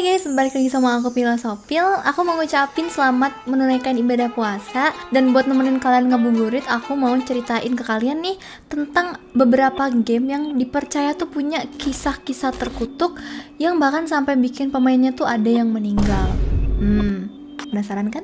guys, balik lagi sama aku Filosofil. Aku mau ngucapin selamat menunaikan ibadah puasa. Dan buat nemenin kalian ngabuburit, aku mau ceritain ke kalian nih tentang beberapa game yang dipercaya tuh punya kisah-kisah terkutuk yang bahkan sampai bikin pemainnya tuh ada yang meninggal. Penasaran kan?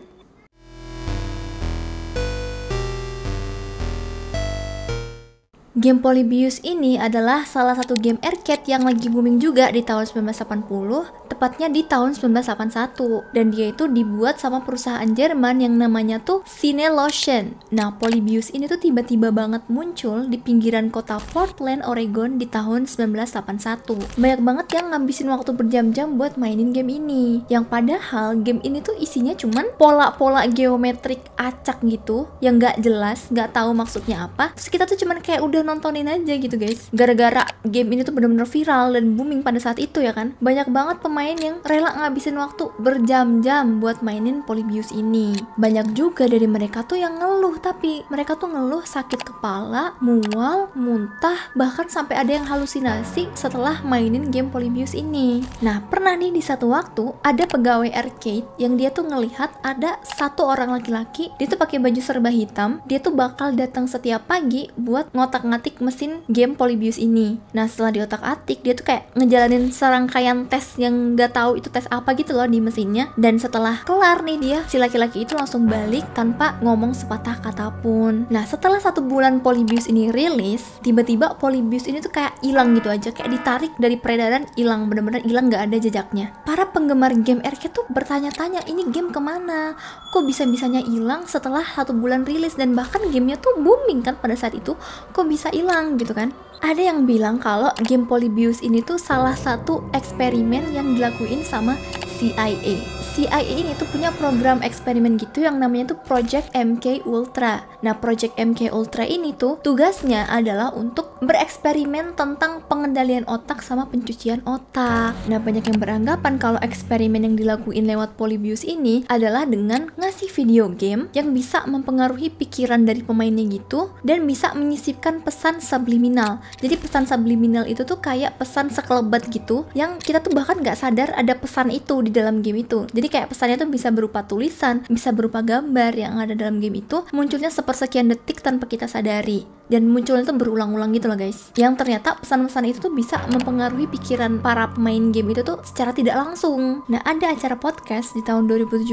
Game Polybius ini adalah salah satu game arcade yang lagi booming juga di tahun 1980, tepatnya di tahun 1981. Dan dia itu dibuat sama perusahaan Jerman yang namanya tuh Cinelotion. Nah, Polybius ini tuh tiba-tiba banget muncul di pinggiran kota Portland, Oregon di tahun 1981. Banyak banget yang ngabisin waktu berjam-jam buat mainin game ini. Yang padahal game ini tuh isinya cuman pola-pola geometrik acak gitu, yang gak jelas, gak tahu maksudnya apa. Terus kita tuh cuman kayak udah nontonin aja gitu guys. Gara-gara game ini tuh bener-bener viral dan booming pada saat itu ya kan. Banyak banget pemain yang rela ngabisin waktu berjam-jam buat mainin Polybius ini. Banyak juga dari mereka tuh yang ngeluh, tapi mereka tuh ngeluh sakit kepala, mual, muntah, bahkan sampai ada yang halusinasi setelah mainin game Polybius ini. Nah, pernah nih di satu waktu ada pegawai arcade yang dia tuh ngelihat ada satu orang laki-laki, dia tuh pakai baju serba hitam, dia tuh bakal datang setiap pagi buat ngotak-ngatik mesin game Polybius ini. Nah, setelah diotak-atik, dia tuh kayak ngejalanin serangkaian tes yang gak tahu itu tes apa gitu loh di mesinnya. Dan setelah kelar nih dia, si laki-laki itu langsung balik tanpa ngomong sepatah kata pun. Nah, setelah 1 bulan Polybius ini rilis, tiba-tiba Polybius ini tuh kayak hilang gitu aja, kayak ditarik dari peredaran, hilang, bener-bener hilang, gak ada jejaknya. Para penggemar game arcade tuh bertanya-tanya, ini game kemana? Kok bisa-bisanya hilang setelah 1 bulan rilis, dan bahkan gamenya tuh booming kan pada saat itu, kok bisa hilang gitu kan? Ada yang bilang kalau game Polybius ini tuh salah satu eksperimen yang dilakuin sama CIA. CIA ini tuh punya program eksperimen gitu yang namanya tuh Project MK Ultra. Nah, Project MK Ultra ini tuh tugasnya adalah untuk bereksperimen tentang pengendalian otak sama pencucian otak. Nah, banyak yang beranggapan kalau eksperimen yang dilakuin lewat Polybius ini adalah dengan ngasih video game yang bisa mempengaruhi pikiran dari pemainnya gitu dan bisa menyisipkan pesan subliminal. Jadi pesan subliminal itu tuh kayak pesan sekelebat gitu yang kita tuh bahkan nggak sadar ada pesan itu di dalam game itu. Jadi kayak pesannya tuh bisa berupa tulisan, bisa berupa gambar yang ada dalam game itu, munculnya sepersekian detik tanpa kita sadari. Dan munculnya tuh berulang-ulang gitu loh guys. Yang ternyata pesan-pesan itu tuh bisa mempengaruhi pikiran para pemain game itu tuh secara tidak langsung. Nah, ada acara podcast di tahun 2017,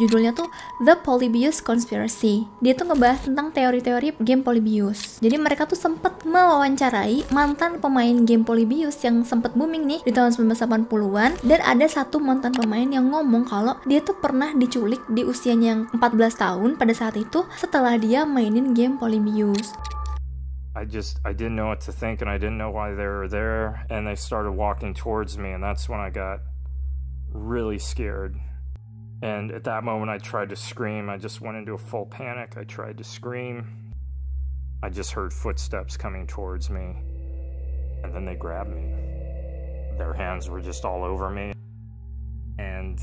judulnya tuh The Polybius Conspiracy. Dia tuh ngebahas tentang teori-teori game Polybius. Jadi mereka tuh sempet mewawancarai mantan pemain game Polybius yang sempet booming nih di tahun 1980-an. Dan ada satu mantan pemain yang ngomong kalau dia tuh pernah diculik di usianya yang 14 tahun pada saat itu setelah dia mainin game Polybius. I didn't know what to think, and I didn't know why they were there, and they started walking towards me, and that's when I got really scared. And at that moment I tried to scream. I just went into a full panic. I tried to scream. I just heard footsteps coming towards me, and then they grabbed me. Their hands were just all over me, and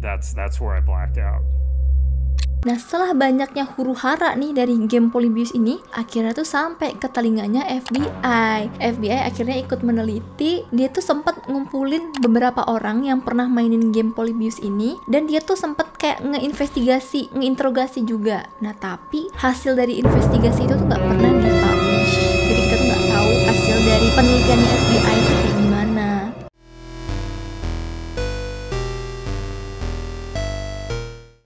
that's where I blacked out. Nah, setelah banyaknya huru-hara nih dari game Polybius ini, akhirnya tuh sampai ke telinganya FBI. FBI akhirnya ikut meneliti. Dia tuh sempat ngumpulin beberapa orang yang pernah mainin game Polybius ini, dan dia tuh sempat kayak ngeinterogasi juga. Nah, tapi hasil dari investigasi itu tuh nggak pernah dipublish. Jadi kita tuh nggak tahu hasil dari penelitiannya FBI itu kayak gimana.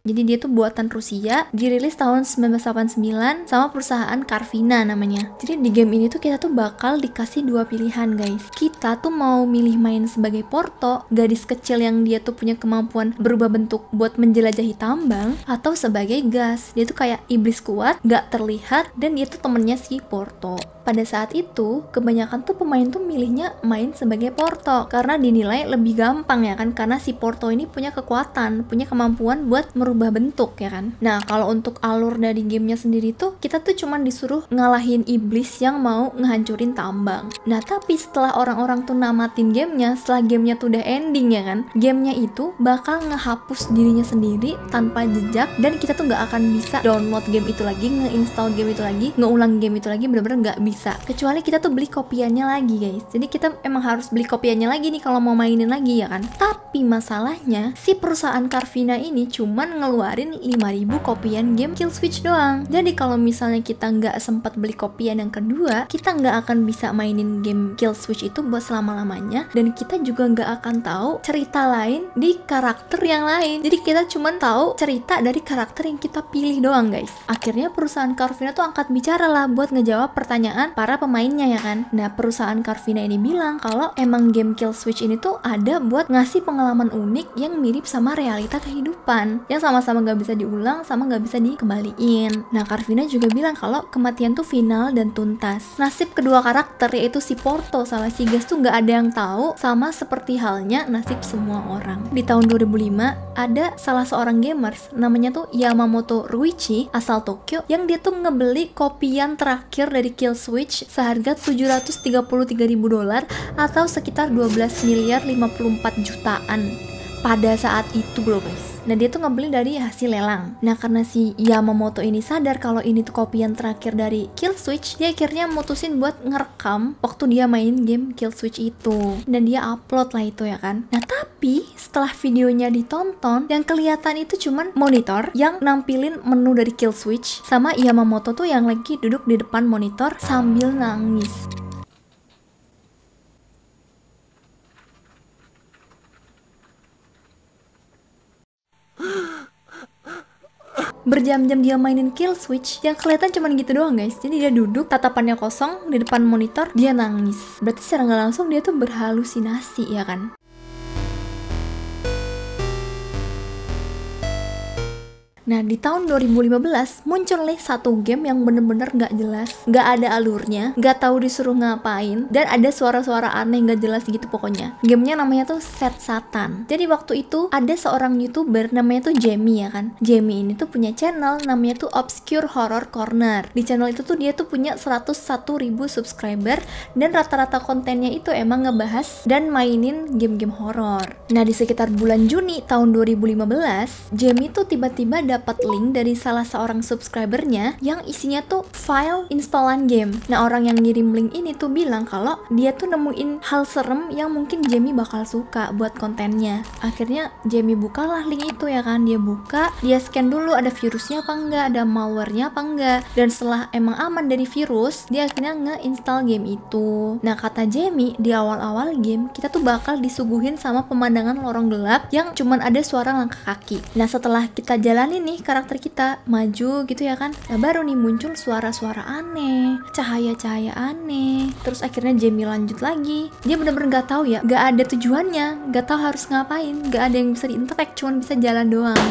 Jadi dia tuh buatan Rusia, dirilis tahun 1989 sama perusahaan Carvina namanya. Jadi di game ini tuh kita tuh bakal dikasih 2 pilihan guys. Kita tuh mau milih main sebagai Porto, gadis kecil yang dia tuh punya kemampuan berubah bentuk buat menjelajahi tambang, atau sebagai Gas. Dia tuh kayak iblis kuat, gak terlihat, dan dia tuh temennya si Porto. Pada saat itu, kebanyakan tuh pemain tuh milihnya main sebagai Porto karena dinilai lebih gampang ya kan, karena si Porto ini punya kekuatan, punya kemampuan buat merubah merubah bentuk ya kan. Nah kalau untuk alur dari gamenya sendiri tuh kita tuh cuman disuruh ngalahin iblis yang mau ngehancurin tambang. Nah tapi setelah orang-orang tuh namatin gamenya, setelah gamenya tuh udah ending ya kan, gamenya itu bakal ngehapus dirinya sendiri tanpa jejak, dan kita tuh nggak akan bisa download game itu lagi, ngeinstall game itu lagi, ngeulang game itu lagi, bener-bener nggak bisa, kecuali kita tuh beli kopiannya lagi guys. Jadi kita emang harus beli kopiannya lagi nih kalau mau mainin lagi ya kan. Tapi masalahnya si perusahaan Carvina ini cuman ngeluarin 5.000 kopian game Kill Switch doang. Jadi kalau misalnya kita nggak sempat beli kopian yang kedua, kita nggak akan bisa mainin game Kill Switch itu buat selama-lamanya, dan kita juga nggak akan tahu cerita lain di karakter yang lain. Jadi kita cuman tahu cerita dari karakter yang kita pilih doang guys. Akhirnya perusahaan Carvina tuh angkat bicara lah buat ngejawab pertanyaan para pemainnya ya kan. Nah perusahaan Carvina ini bilang kalau emang game Kill Switch ini tuh ada buat ngasih pengalaman unik yang mirip sama realita kehidupan, yang sama-sama gak bisa diulang, sama gak bisa dikembaliin. Nah Carvina juga bilang kalau kematian tuh final dan tuntas. Nasib kedua karakter yaitu si Porto sama si Gas tuh gak ada yang tahu, sama seperti halnya nasib semua orang. Di tahun 2005 ada salah seorang gamers namanya tuh Yamamoto Ruichi asal Tokyo, yang dia tuh ngebeli kopian terakhir dari Kill Switch seharga $733.000 atau sekitar 12 miliar 54 jutaan pada saat itu bro guys. Nah dia tuh ngebeli dari hasil lelang. Nah karena si Yamamoto ini sadar kalau ini tuh kopian terakhir dari Kill Switch, dia akhirnya mutusin buat ngerekam waktu dia main game Kill Switch itu, dan dia upload lah itu ya kan. Nah tapi setelah videonya ditonton, yang kelihatan itu cuman monitor yang nampilin menu dari Kill Switch, sama Yamamoto tuh yang lagi duduk di depan monitor sambil nangis. Berjam-jam dia mainin Kill Switch, yang kelihatan cuman gitu doang guys. Jadi dia duduk, tatapannya kosong di depan monitor, dia nangis. Berarti secara nggak langsung dia tuh berhalusinasi ya kan. Nah di tahun 2015 muncul nih satu game yang bener-bener gak jelas, gak ada alurnya, gak tahu disuruh ngapain, dan ada suara-suara aneh gak jelas gitu pokoknya. Gamenya namanya tuh Set Satan. Jadi waktu itu ada seorang YouTuber namanya tuh Jamie ya kan. Jamie ini tuh punya channel namanya tuh Obscure Horror Corner. Di channel itu tuh dia tuh punya 101.000 subscriber, dan rata-rata kontennya itu emang ngebahas dan mainin game-game horor. Nah di sekitar bulan Juni tahun 2015, Jamie tuh tiba-tiba dapat link dari salah seorang subscribernya yang isinya tuh file installan game. Nah orang yang ngirim link ini tuh bilang kalau dia tuh nemuin hal serem yang mungkin Jamie bakal suka buat kontennya. Akhirnya Jamie bukalah link itu ya kan. Dia buka, dia scan dulu ada virusnya apa enggak, ada malwarenya apa enggak, dan setelah emang aman dari virus, dia akhirnya nge-install game itu. Nah kata Jamie, di awal-awal game kita tuh bakal disuguhin sama pemandangan lorong gelap yang cuman ada suara langkah kaki. Nah setelah kita jalanin nih karakter kita maju gitu ya kan, nah baru nih muncul suara-suara aneh, cahaya-cahaya aneh. Terus akhirnya Jamie lanjut lagi, dia bener-bener gak tahu ya, gak ada tujuannya, gak tahu harus ngapain, gak ada yang bisa diinteract, cuman bisa jalan doang.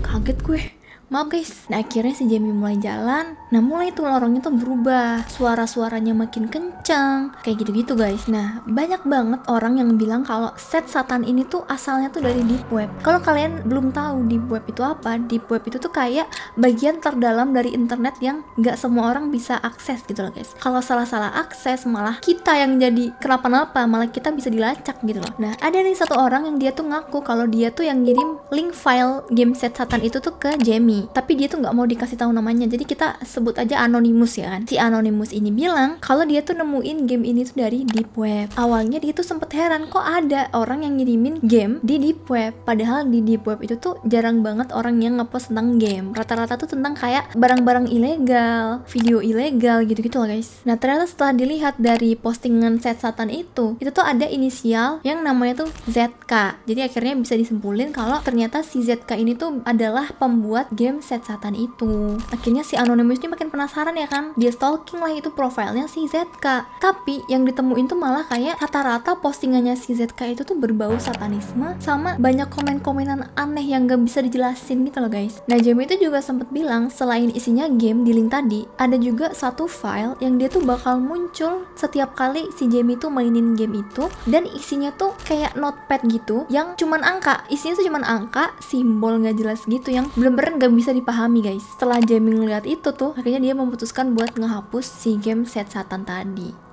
Kaget gue, maaf guys. Nah akhirnya si Jamie mulai jalan. Nah mulai tuh lorongnya tuh berubah, suara-suaranya makin kencang, kayak gitu-gitu guys. Nah banyak banget orang yang bilang kalau Set Satan ini tuh asalnya tuh dari deep web. Kalau kalian belum tahu deep web itu apa, deep web itu tuh kayak bagian terdalam dari internet yang nggak semua orang bisa akses gitu loh guys. Kalau salah-salah akses malah kita yang jadi kenapa-napa, malah kita bisa dilacak gitu loh. Nah ada nih satu orang yang dia tuh ngaku kalau dia tuh yang ngirim link file game Set Satan itu tuh ke Jamie, tapi dia tuh nggak mau dikasih tahu namanya, jadi kita sebut aja Anonymous ya kan. Si Anonymous ini bilang kalau dia tuh nemuin game ini tuh dari deep web. Awalnya dia tuh sempet heran kok ada orang yang ngirimin game di deep web, padahal di deep web itu tuh jarang banget orang yang ngepost tentang game. Rata-rata tuh tentang kayak barang-barang ilegal, video ilegal gitu-gitu loh guys. Nah ternyata setelah dilihat dari postingan Set Satan itu tuh ada inisial yang namanya tuh ZK. Jadi akhirnya bisa disimpulin kalau ternyata si ZK ini tuh adalah pembuat game game Set Satan itu. Akhirnya si Anonymous ini makin penasaran ya kan, dia stalking lah itu profilnya si ZK. Tapi yang ditemuin tuh malah kayak rata-rata postingannya si ZK itu tuh berbau satanisme sama banyak komen-komenan aneh yang gak bisa dijelasin gitu loh guys. Nah Jamie itu juga sempet bilang selain isinya game di link tadi, ada juga satu file yang dia tuh bakal muncul setiap kali si Jamie tuh mainin game itu, dan isinya tuh kayak notepad gitu yang cuman angka, isinya tuh cuman angka, simbol gak jelas gitu yang bener-bener gak bisa dipahami guys. Setelah Jamie ngeliat itu tuh, akhirnya dia memutuskan buat ngehapus si game Set Satan tadi.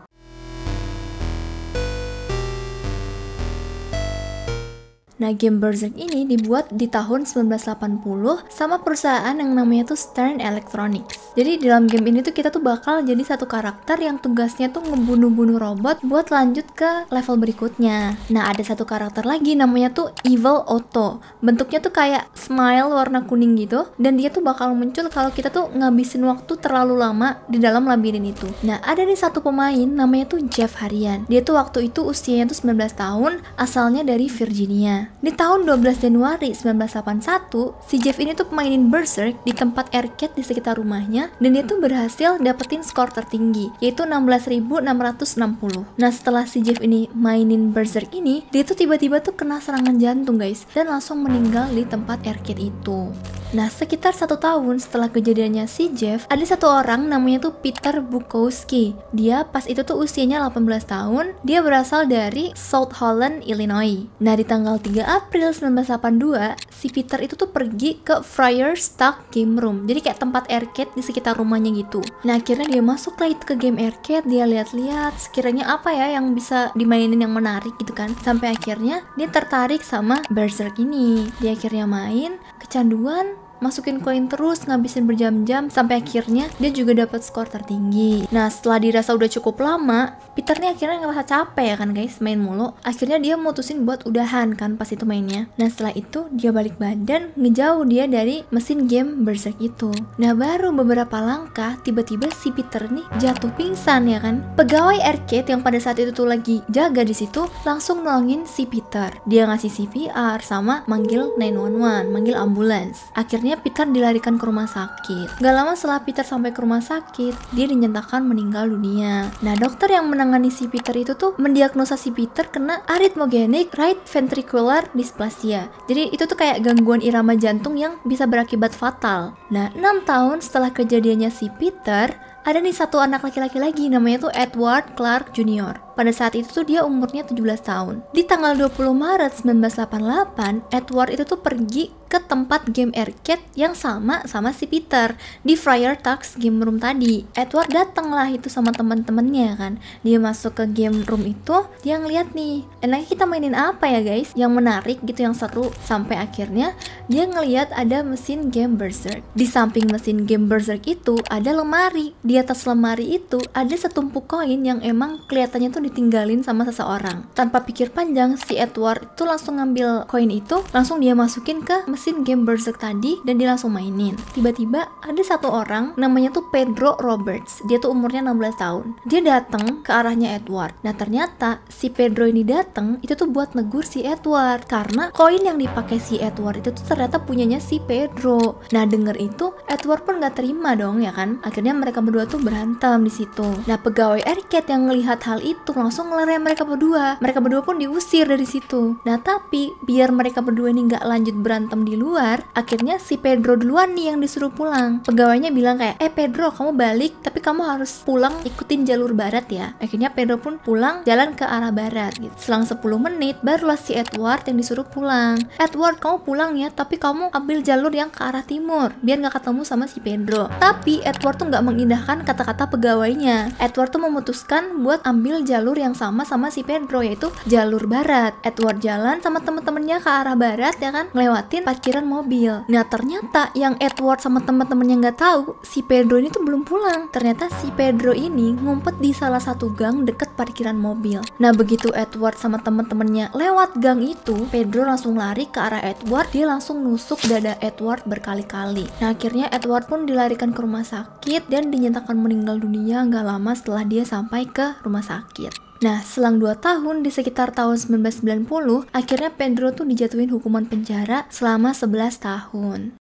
Nah, game Berserk ini dibuat di tahun 1980 sama perusahaan yang namanya tuh Stern Electronics. Jadi di dalam game ini tuh kita tuh bakal jadi satu karakter yang tugasnya tuh ngebunuh-bunuh robot buat lanjut ke level berikutnya. Nah, ada satu karakter lagi namanya tuh Evil Otto. Bentuknya tuh kayak smile warna kuning gitu, dan dia tuh bakal muncul kalau kita tuh ngabisin waktu terlalu lama di dalam labirin itu. Nah, ada nih satu pemain namanya tuh Jeff Harian. Dia tuh waktu itu usianya tuh 19 tahun, asalnya dari Virginia. Di tahun 12 Januari 1981, si Jeff ini tuh pemainin Berserk di tempat arcade di sekitar rumahnya, dan dia tuh berhasil dapetin skor tertinggi, yaitu 16.660. Nah, setelah si Jeff ini mainin Berserk ini, dia tuh tiba-tiba tuh kena serangan jantung guys, dan langsung meninggal di tempat arcade itu. Nah, sekitar 1 tahun setelah kejadiannya si Jeff, ada satu orang namanya tuh Peter Bukowski. Dia pas itu tuh usianya 18 tahun, dia berasal dari South Holland, Illinois. Nah, di tanggal 3 April 1982, si Peter itu tuh pergi ke Friar's Tuck Game Room. Jadi kayak tempat arcade di sekitar rumahnya gitu. Nah, akhirnya dia masuk lagi ke game arcade, dia lihat-lihat sekiranya apa ya yang bisa dimainin yang menarik gitu kan. Sampai akhirnya dia tertarik sama Berserk ini. Dia akhirnya main, kecanduan, masukin koin terus, ngabisin berjam-jam, sampai akhirnya dia juga dapat skor tertinggi. Nah, setelah dirasa udah cukup lama, Peter nih akhirnya ngerasa capek ya kan guys, main mulu. Akhirnya dia mutusin buat udahan kan pas itu mainnya. Nah, setelah itu dia balik badan, ngejauh dia dari mesin game Berserk itu. Nah, baru beberapa langkah, tiba-tiba si Peter nih jatuh pingsan ya kan. Pegawai arcade yang pada saat itu tuh lagi jaga di situ langsung nolongin si Peter. Dia ngasih CPR sama manggil 911, manggil ambulans. Akhirnya Peter dilarikan ke rumah sakit. Gak lama setelah Peter sampai ke rumah sakit, dia dinyatakan meninggal dunia. Nah, dokter yang menangani si Peter itu tuh mendiagnosa si Peter kena arrhythmogenic right ventricular dysplasia. Jadi itu tuh kayak gangguan irama jantung yang bisa berakibat fatal. Nah, 6 tahun setelah kejadiannya si Peter, ada nih satu anak laki-laki lagi namanya tuh Edward Clark Jr. Pada saat itu tuh dia umurnya 17 tahun. Di tanggal 20 Maret 1988, Edward itu tuh pergi ke tempat game arcade yang sama si Peter di Friar Tuck Game Room tadi. Edward datang lah itu sama teman-temannya kan. Dia masuk ke game room itu, dia ngeliat nih, enaknya kita mainin apa ya guys? Yang menarik gitu, yang seru. Sampai akhirnya dia ngeliat ada mesin game Berserk. Di samping mesin game Berserk itu ada lemari. Di atas lemari itu ada setumpuk koin yang emang kelihatannya tuh ditinggalin sama seseorang. Tanpa pikir panjang, si Edward itu langsung ngambil koin itu, langsung dia masukin ke mesin game Berserk tadi, dan dia langsung mainin. Tiba-tiba ada satu orang namanya tuh Pedro Roberts. Dia tuh umurnya 16 tahun. Dia datang ke arahnya Edward. Nah, ternyata si Pedro ini datang itu tuh buat negur si Edward karena koin yang dipakai si Edward itu tuh ternyata punyanya si Pedro. Nah, denger itu Edward pun gak terima dong ya kan. Akhirnya mereka berdua tuh berantem di situ. Nah, pegawai arcade yang ngelihat hal itu langsung ngelerai mereka berdua. Mereka berdua pun diusir dari situ. Nah, tapi biar mereka berdua ini nggak lanjut berantem di luar, akhirnya si Pedro duluan nih yang disuruh pulang. Pegawainya bilang kayak, Pedro, kamu balik, tapi kamu harus pulang ikutin jalur barat ya. Akhirnya Pedro pun pulang jalan ke arah barat gitu. Selang 10 menit barulah si Edward yang disuruh pulang. Edward, kamu pulang ya, tapi kamu ambil jalur yang ke arah timur biar nggak ketemu sama si Pedro. Tapi Edward tuh nggak mengindahkan kata-kata pegawainya. Edward tuh memutuskan buat ambil jalur yang sama si Pedro, yaitu jalur barat. Edward jalan sama temen-temennya ke arah barat ya kan, ngelewatin parkiran mobil. Nah, ternyata yang Edward sama temen-temennya nggak tahu, si Pedro ini tuh belum pulang. Ternyata si Pedro ini ngumpet di salah satu gang deket parkiran mobil. Nah, begitu Edward sama temen-temennya lewat gang itu, Pedro langsung lari ke arah Edward. Dia langsung nusuk dada Edward berkali-kali. Nah, akhirnya Edward pun dilarikan ke rumah sakit dan dinyatakan meninggal dunia nggak lama setelah dia sampai ke rumah sakit. Nah, selang 2 tahun, di sekitar tahun 1990, akhirnya Pedro tuh dijatuhin hukuman penjara selama 11 tahun.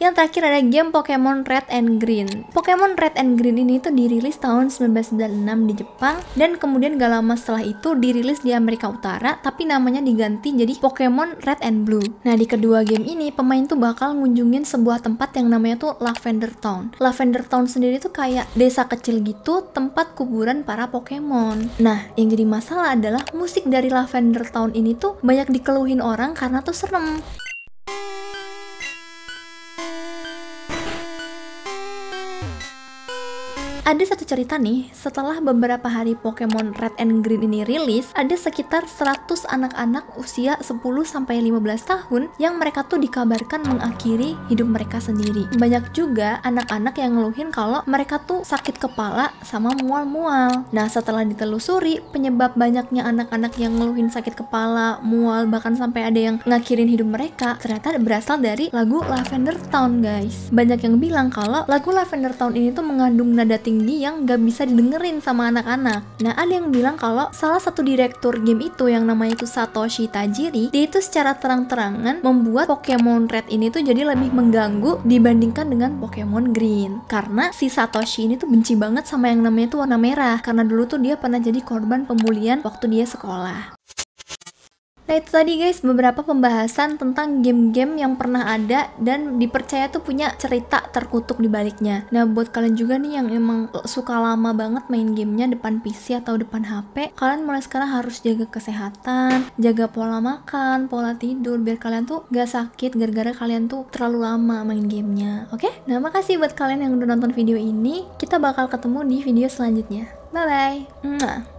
Yang terakhir ada game Pokemon Red and Green. Pokemon Red and Green ini tuh dirilis tahun 1996 di Jepang, dan kemudian gak lama setelah itu dirilis di Amerika Utara, tapi namanya diganti jadi Pokemon Red and Blue. Nah, di kedua game ini pemain tuh bakal ngunjungin sebuah tempat yang namanya tuh Lavender Town. Lavender Town sendiri tuh kayak desa kecil gitu, tempat kuburan para Pokemon. Nah, yang jadi masalah adalah musik dari Lavender Town ini tuh banyak dikeluhin orang karena tuh serem. Ada satu cerita nih, setelah beberapa hari Pokemon Red and Green ini rilis, ada sekitar 100 anak-anak usia 10-15 tahun yang mereka tuh dikabarkan mengakhiri hidup mereka sendiri. Banyak juga anak-anak yang ngeluhin kalau mereka tuh sakit kepala sama mual-mual. Nah, setelah ditelusuri, penyebab banyaknya anak-anak yang ngeluhin sakit kepala, mual, bahkan sampai ada yang ngakhirin hidup mereka, ternyata berasal dari lagu Lavender Town, guys. Banyak yang bilang kalau lagu Lavender Town ini tuh mengandung nada tinggi yang gak bisa didengerin sama anak-anak. Nah, ada yang bilang kalau salah satu direktur game itu yang namanya itu Satoshi Tajiri, dia itu secara terang-terangan membuat Pokemon Red ini tuh jadi lebih mengganggu dibandingkan dengan Pokemon Green. Karena si Satoshi ini tuh benci banget sama yang namanya tuh warna merah, karena dulu tuh dia pernah jadi korban pembulian waktu dia sekolah. Nah, itu tadi guys beberapa pembahasan tentang game-game yang pernah ada dan dipercaya tuh punya cerita terkutuk di baliknya. Nah, buat kalian juga nih yang emang suka lama banget main gamenya depan PC atau depan HP, kalian mulai sekarang harus jaga kesehatan, jaga pola makan, pola tidur, biar kalian tuh gak sakit gara-gara kalian tuh terlalu lama main gamenya. Oke? Nah, makasih buat kalian yang udah nonton video ini. Kita bakal ketemu di video selanjutnya. Bye-bye.